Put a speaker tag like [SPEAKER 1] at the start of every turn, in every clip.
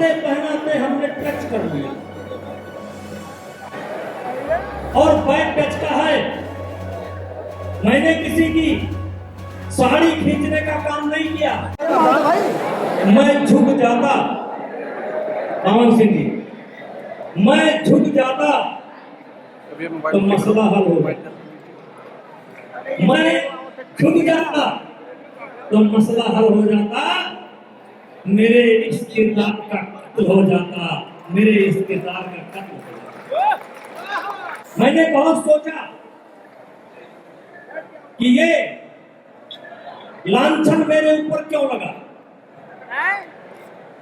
[SPEAKER 1] पहनाते हमने टच कर लिया। और बैक टच का है, मैंने किसी की साड़ी खींचने का काम नहीं किया। मैं झुक जाता, पवन सिंह जी, मैं झुक जाता तो मसला हल हो जाता। मैं झुक जाता तो मसला हल हो जाता, मेरे इस किरदार का कत्ल हो जाता, मेरे इस किरदार का कत्ल हो जाता। मैंने बहुत सोचा कि ये लांछन मेरे ऊपर क्यों लगा।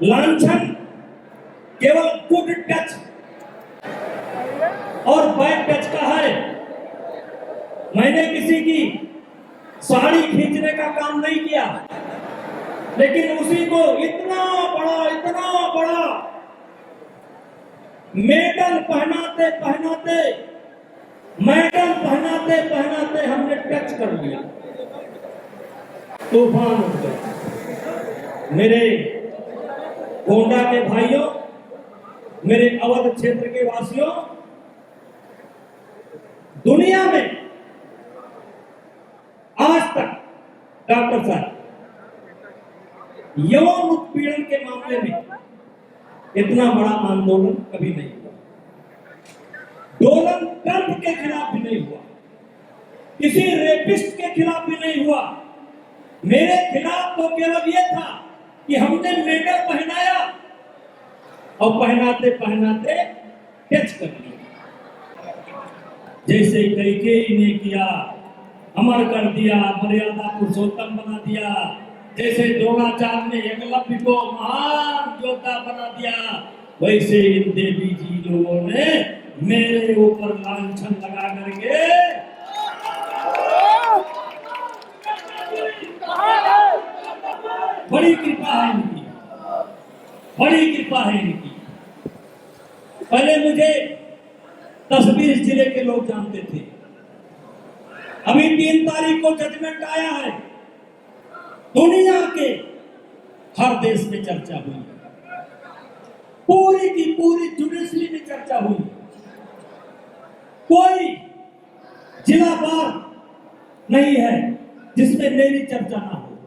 [SPEAKER 1] लांछन केवल गुड टच और बैड टच का है। मैंने किसी की साड़ी खींचने का काम नहीं किया, लेकिन उसी को इतना बड़ा मेडल पहनाते पहनाते हमने टच कर लिया। तूफान उठ गया। मेरे गोंडा के भाइयों, मेरे अवध क्षेत्र के वासियों, दुनिया में आज तक डॉक्टर साहब यौन उत्पीड़न के मामले में इतना बड़ा आंदोलन कभी नहीं हुआ। डोनाल्ड ट्रंप के खिलाफ भी नहीं हुआ, किसी रेपिस्ट के खिलाफ भी नहीं हुआ। मेरे खिलाफ तो केवल ये था कि हमने मेडल पहनाया और पहनाते पहनाते टच कर लिया। जैसे कैकेयी ने किया, अमर कर दिया, मर्यादा पुरुषोत्तम बना दिया। जैसे द्रोणाचार्य ने एकलव्य को महान योद्धा बना दिया, वैसे इन देवी जी लोगों ने मेरे ऊपर लांछन लगा करके बड़ी कृपा है इनकी, बड़ी कृपा है इनकी। पहले मुझे 10-20 जिले के लोग जानते थे। अभी 3 तारीख को जजमेंट आया है, दुनिया के हर देश में चर्चा हुई, पूरी की पूरी जुडिशरी में चर्चा हुई। कोई जिला बार नहीं है जिसमें मेरी चर्चा ना हो,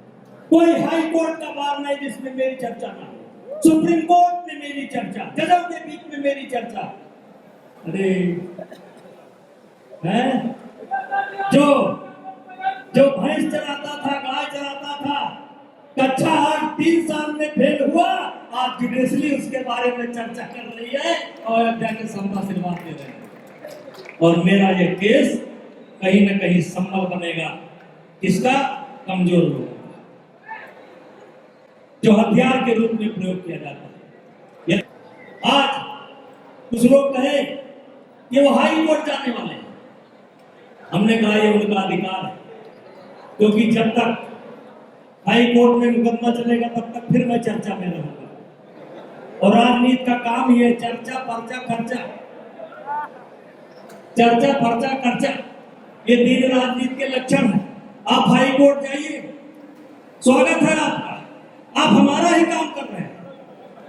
[SPEAKER 1] कोई हाई कोर्ट का बार नहीं जिसमें मेरी चर्चा ना हो, सुप्रीम कोर्ट में मेरी चर्चा, जजों के बीच में मेरी चर्चा। अरे हैं जो भैंस चलाता था, गाय चलाता था, कक्षा आज 3 साल में फेल हुआ, आज जुडिशरी उसके बारे में चर्चा कर रही है और अयोध्या के समता आशीर्वाद दे रहे हैं। और मेरा ये केस कहीं न कहीं संभल बनेगा किसका? कमजोर लोगों का, जो हथियार के रूप में प्रयोग किया जाता है। आज कुछ लोग कहे कि वो हाई कोर्ट जाने वाले हैं। हमने कहा ये उनका अधिकार है, क्योंकि जब तक हाई कोर्ट में मुकदमा चलेगा तब तक फिर मैं चर्चा में रहूंगा। और राजनीति का काम ये चर्चा पर्चा खर्चा, चर्चा पर्चा खर्चा, ये दीन राजनीति के लक्षण है। आप हाई कोर्ट जाइए, स्वागत है आपका, आप हमारा ही काम कर रहे हैं,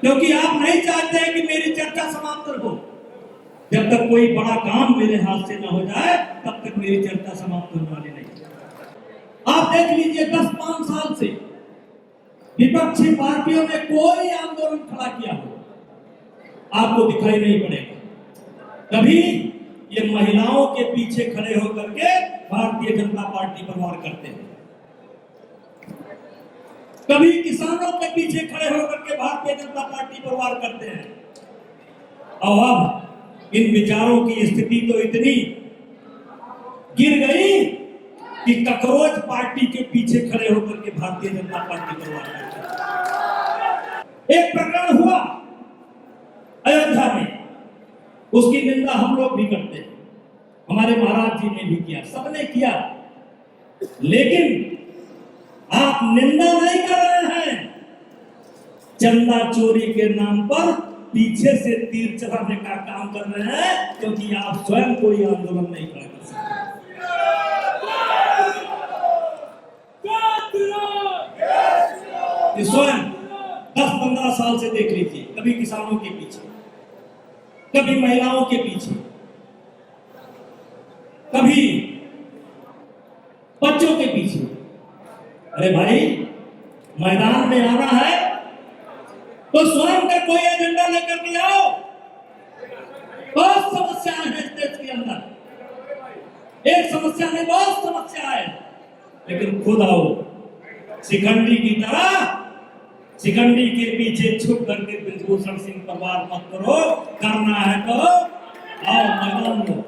[SPEAKER 1] क्योंकि आप नहीं चाहते हैं कि मेरी चर्चा समाप्त हो। जब तक कोई बड़ा काम मेरे हाथ से न हो जाए तब तक मेरी चर्चा समाप्त होने वाली नहीं। आप देख लीजिए 10-5 साल से विपक्षी पार्टियों ने कोई आंदोलन खड़ा किया हो, आपको दिखाई नहीं पड़ेगा। कभी ये महिलाओं के पीछे खड़े होकर के भारतीय जनता पार्टी पर वार करते हैं, कभी किसानों के पीछे खड़े होकर के भारतीय जनता पार्टी पर वार करते हैं। और अब इन विचारों की स्थिति तो इतनी गिर गई कि ककरोच पार्टी के पीछे खड़े होकर के भारतीय जनता पार्टी पर वार करते हैं। एक प्रकरण हुआ अयोध्या में, उसकी निंदा हम लोग भी करते हैं, हमारे महाराज जी ने भी किया, सबने किया, लेकिन आप निंदा नहीं कर रहे हैं, चंदा चोरी के नाम पर पीछे से तीर चलाने का काम कर रहे हैं, क्योंकि आप स्वयं कोई आंदोलन नहीं कर सकते। स्वयं 10-15 साल से देख लीजिए, कभी किसानों के पीछे, कभी महिलाओं के पीछे, कभी बच्चों के पीछे। अरे भाई, मैदान में आना है तो स्वयं का कोई एजेंडा लेकर के आओ। बहुत समस्याएं हैं इस देश के अंदर, एक समस्या नहीं बहुत समस्या है, लेकिन खुद आओ। शिखंडी की तरह शिखंडी के पीछे छुप करके ब्रिजभूषण सिंह पर वार मत करो। करना है तो आओ मैदान में।